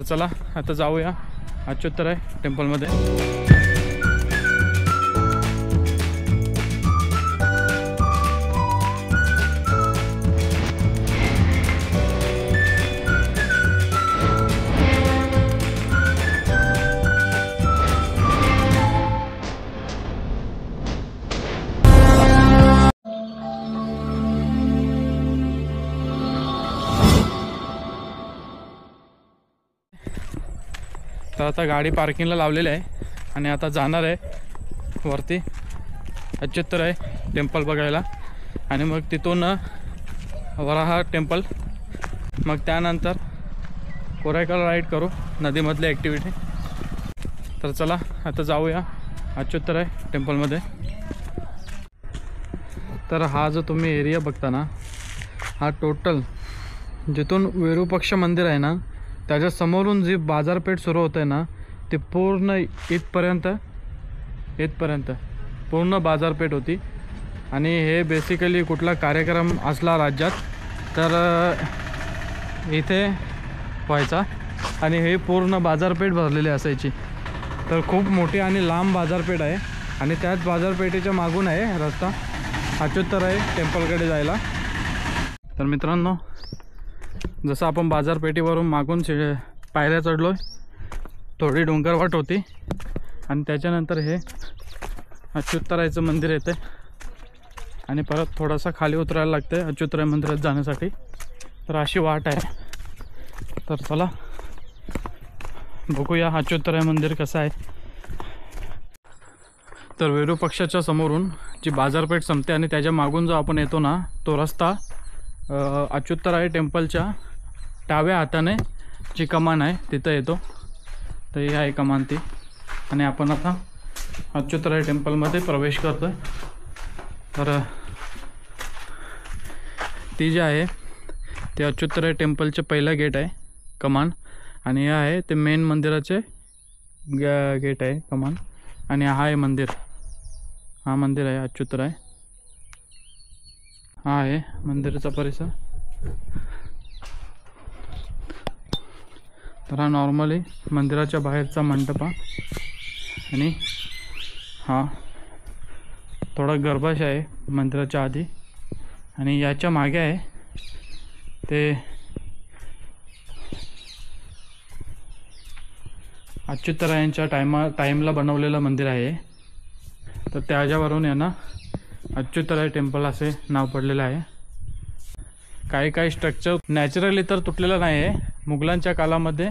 चला आता जाऊया अच्युतराय टेम्पलमध्ये। तर आता गाडी पार्किंगला लावलेली आहे आणि आता जाणार आहे वरती अच्युतराय टेम्पल बघायला आणि मग तिथून वराहा टेम्पल, मग त्यानंतर कोरायकल राईड करू, नदीमधली ॲक्टिव्हिटी। तर चला आता जाऊया अच्युतराय टेम्पलमध्ये। तर हा जो तुम्ही एरिया बघता ना, हा टोटल जिथून विरूपाक्ष मंदिर आहे ना त्याच्या समोरून जी बाजारपेठ सुरू होते ना ते पूर्ण इथपर्यंत पूर्ण बाजारपेठ होती। आणि हे बेसिकली कुठला कार्यक्रम असला राज्यात तर इथे व्हायचा आणि हे पूर्ण बाजारपेठ भरलेली असायची। तर खूप मोठी आणि लांब बाजारपेठ आहे आणि त्याच बाजारपेठेच्या मागून आहे रस्ता अच्युतराय टेम्पलकडे जायला। तर मित्रांनो, जसं आपण बाजारपेठीवरून मागून पायऱ्या चढलो, थोडी डोंगरवाट होती आणि त्याच्यानंतर हे अच्युतरायचं मंदिर येते आणि परत थोडासा खाली उतरायला लागते अच्युतराय मंदिरात जाण्यासाठी। तर अशी वाट आहे। तर चला बघूया अच्युतराय मंदिर कसं आहे। तर विरूपाक्षाच्या समोरून जी बाजारपेठ संपते आणि त्याच्या मागून जो आपण येतो ना तो रस्ता अच्युतराय टेम्पलच्या डाव्या हाताने जी कमान आहे तिथं येतो। तर ही आहे कमान ती, आणि आपण आता अच्युतराय टेम्पलमध्ये प्रवेश करतो आहे। तर ती जी आहे ते अच्युतराय टेम्पलचे पहिलं गेट आहे कमान, आणि हे आहे ते मेन मंदिराचे गेट आहे कमान, आणि हा आहे मंदिर, हा मंदिर आहे अच्युतराय, हा आहे मंदिराचा परिसर। तर हा नॉर्मली मंदिराच्या बाहेरचा मंडप आणि हा थोडा गर्भाशय आहे मंदिराच्या आधी, आणि याच्या मागे आहे ते अच्युतरायांच्या टाईमला बनवलेलं मंदिर आहे। तर त्याच्यावरून यांना अच्युतराय टेम्पल असे नाव पडलेलं आहे। काही स्ट्रक्चर नॅचरली तर तुटलेलं नाही आहे, मुघलांच्या काळामध्ये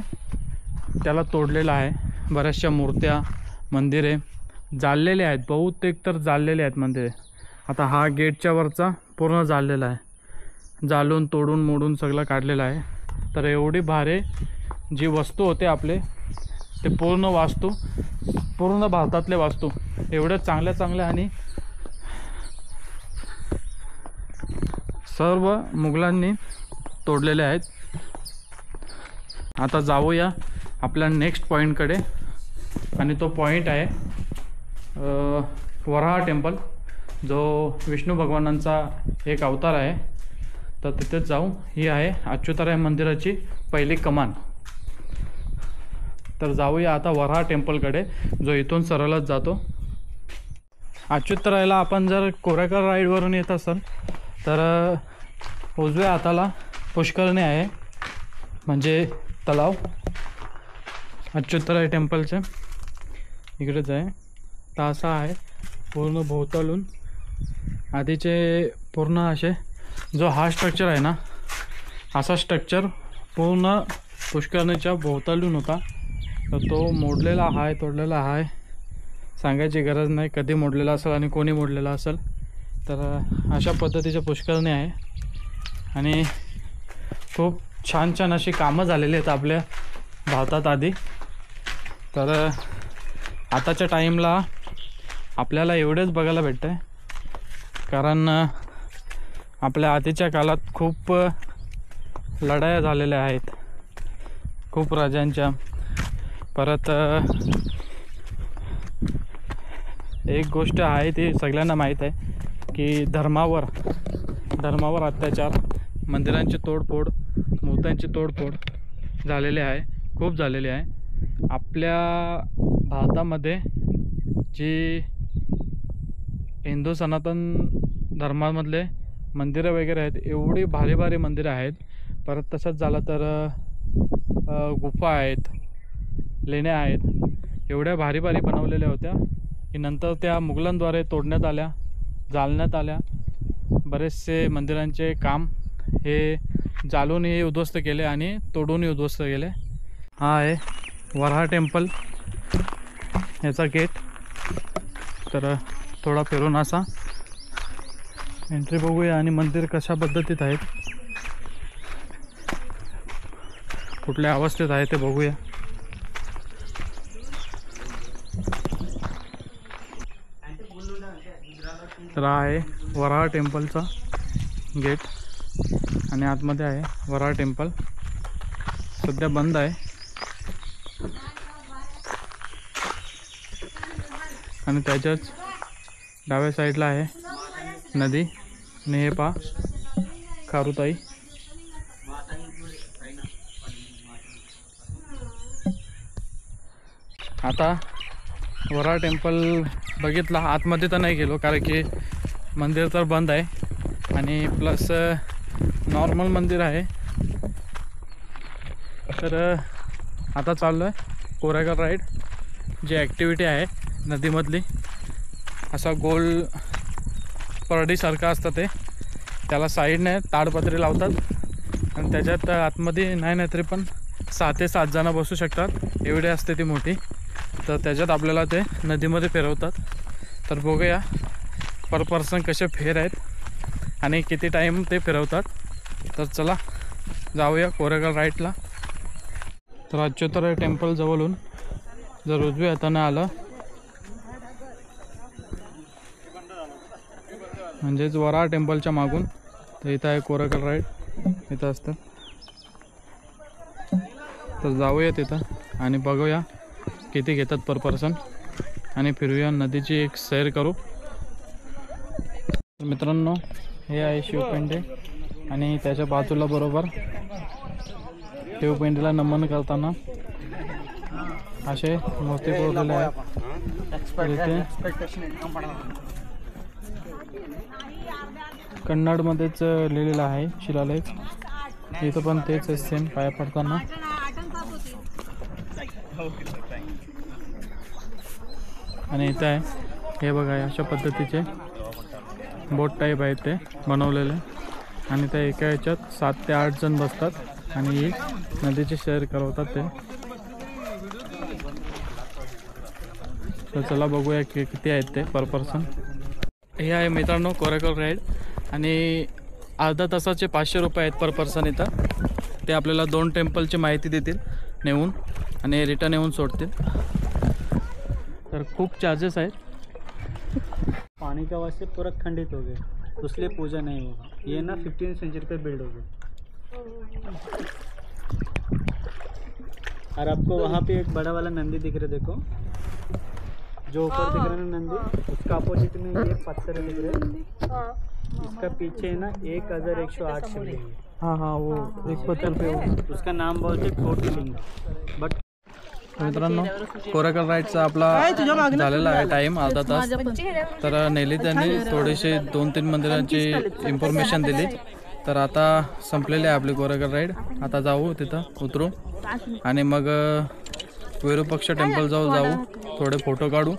त्याला तोडलेलं आहे। बऱ्याचशा मूर्त्या, मंदिरे जाळलेले आहेत, बहुतेक तर जाळलेले आहेत मंदिरे। आता हा गेटच्या वरचा पूर्ण जाळलेला आहे, जाळून तोडून मोडून सगळं काढलेलं आहे। तर एवढी भारी जी वस्तू होते आपले ते पूर्ण भारतातले वास्तू एवढ्या चांगल्या आणि सर्व मुघलांनी तोडलेले आहेत। आता जाऊया आपल्या नेक्स्ट पॉईंटकडे, आणि तो पॉईंट आहे वराहा टेम्पल, जो विष्णू भगवानांचा एक अवतार आहे। तर तिथेच जाऊ। ही आहे अच्युतराय मंदिराची पहिली कमान। तर जाऊया आता वराहा टेम्पलकडे, जो इथून सरळच जातो। अच्युतरायला आपण जर कोरायकल राईडवरून येत असाल तर उजव्या हाताला पुष्करणी आहे, म्हणजे तलाव अच्युतराय टेम्पलचे इकडेच आहे। तर असा आहे पूर्ण भोवतालून आधीचे पूर्ण असे जो हा स्ट्रक्चर आहे ना, असा स्ट्रक्चर पूर्ण पुष्करणीच्या भोवतालून होता। तर तो मोडलेला आहे, तोडलेला आहे, सांगायची गरज नाही कधी मोडलेला असेल आणि कोणी मोडलेला असेल। तर अशा पद्धतीचे पुष्करणी आहे आणि खूप छान अशी कामं झालेली आहेत आपल्या भारतात आधी। तर आताच्या टाईमला आपल्याला एवढेच बघायला भेटतं आहे, कारण आपल्या आधीच्या काळात खूप लढाया झालेल्या आहेत, खूप राजांच्या। परत एक गोष्ट आहे ती सगळ्यांना माहीत आहे की धर्मावर अत्याचार, मंदिरांची तोडफोड, मूर्त्यांची तोडफोड झालेली आहे। खूप झालेली आहे. आपल्या भारतामध्ये जी हिंदू सनातन धर्मामधले मंदिरं वगैरे आहेत, एवढी भारी भारी मंदिरं आहेत. परत तसंच झालं तर गुफा आहेत, लेण्या आहेत, एवढ्या भारी भारी बनवलेल्या होत्या की नंतर त्या मुघलांद्वारे तोडण्यात आल्या, जाळण्यात आल्या. बरेचसे मंदिरांचे काम हे जाळूनही उद्ध्वस्त केले आणि तोडूनही उद्ध्वस्त केले. हा आहे वराह टेम्पल याचा गेट. तर थोडा फिरून असा एंट्री बघूया आणि मंदिर कशा पद्धतीत आहेत, कुठल्या अवस्थेत आहे ते बघूया. तर हा आहे वराह टेम्पलचा गेट आणि आतमध्ये आहे वराह टेम्पल. सध्या बंद आहे आणि त्याच्याच डाव्या साईडला आहे नदी आणि हे पहा खारुताई. आता वराह टेम्पल बघितला, आतमध्ये तर नाही गेलो कारण की मंदिर तर बंद आहे आणि प्लस नॉर्मल मंदिर आहे. तर आता चाललो आहे कोरेगाव राईड. जी ॲक्टिव्हिटी आहे नदीमधली, असा गोल परडीसारखं असतं ते, त्याला साईडने ताडपत्री लावतात आणि त्याच्यात आतमध्ये नाही तरी पण 6 ते 7 जणं बसू शकतात, एवढी असते ती मोठी. तर त्याच्यात आपल्याला ते नदीमध्ये फिरवतात. तर बघूया पर पर्सन कसे फेर आहेत आणि किती टाईम ते फिरवतात. तर चला जाऊया कोरेगाव राईडला. तर अच्युताराय टेम्पल जवळून जर उजव्या हाताने आलं म्हणजेच वराह टेम्पलच्या मागून, तर इथं आहे कोरेगाव राईड, इथं असतं. तर जाऊया तिथं आणि बघूया किती घेतात पर पर्सन आणि फिरूया, नदीची एक सैर करू. मित्रांनो हे आहे शिवपिंडी आणि त्याच्या बाजूला बरोबर शिवपिंडीला नमन करताना असे मूर्ती कोरलेले आहेत. कन्नडमध्येच लिहिलेलं आहे शिलालेख. इथं पण तेच सेम पाया पडताना. आणि इथं आहे हे बघा, अशा पद्धतीचे बोट टाईप आहेत ते बनवलेले आणि त्या एका ह्याच्यात 7 ते 8 जण बसतात आणि ही नदीची सैर करवतात ते. तर चला बघूया की किती आहेत ते पर पर्सन. हे आहे मित्रांनो कोरेगाव राईड आणि अर्धा तासाचे 500 रुपये आहेत पर पर्सन. इथं ते आपल्याला 2 टेम्पलची माहिती देतील नेऊन आणि रिटर्न येऊन सोडतील. तर खूप चार्जेस आहेत. पानी का वजह से पूरा खंडित हो गए, तो इसलिए पूजा नहीं होगा. ये ना 15वीं सेंचुरी पे बिल्ड हो गए. और आपको वहाँ पे एक बड़ा वाला नंदी दिख रहा है, देखो जो ऊपर दिख रहा है ना नंदी, उसका अपोजिट में ये पत्थर दिख रहे हैं. इसका पीछे ना 1108 शिवलिंग है. हाँ हाँ वो एक पत्थर पे उसका नाम बोलते कोटिलिंग. बट मित्रांनो कोरेगाव राईडचा आपला झालेला आहे टाईम अर्धा तास. तर नेली त्यांनी थोडीशी 2-3 मंदिरांची इन्फॉर्मेशन दिली. तर आता संपलेली आहे आपली कोरेगाव राईड. आता जाऊ तिथं उतरू आणि मग विरूपाक्ष टेम्पल जाऊ, थोडे फोटो काढू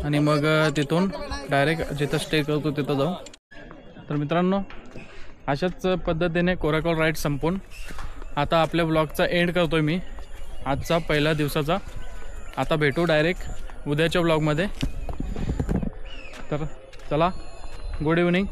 आणि मग तिथून डायरेक्ट जिथं स्टे करतो तिथं जाऊ. तर मित्रांनो अशाच पद्धतीने कोरेगाव राईड संपून आता आपल्या ब्लॉगचा एंड करतोय मी, आजचा पहिला दिवसाचा. आता भेटू डायरेक्ट उद्याच्या ब्लॉगमध्ये. तर चला गुड इव्हनिंग.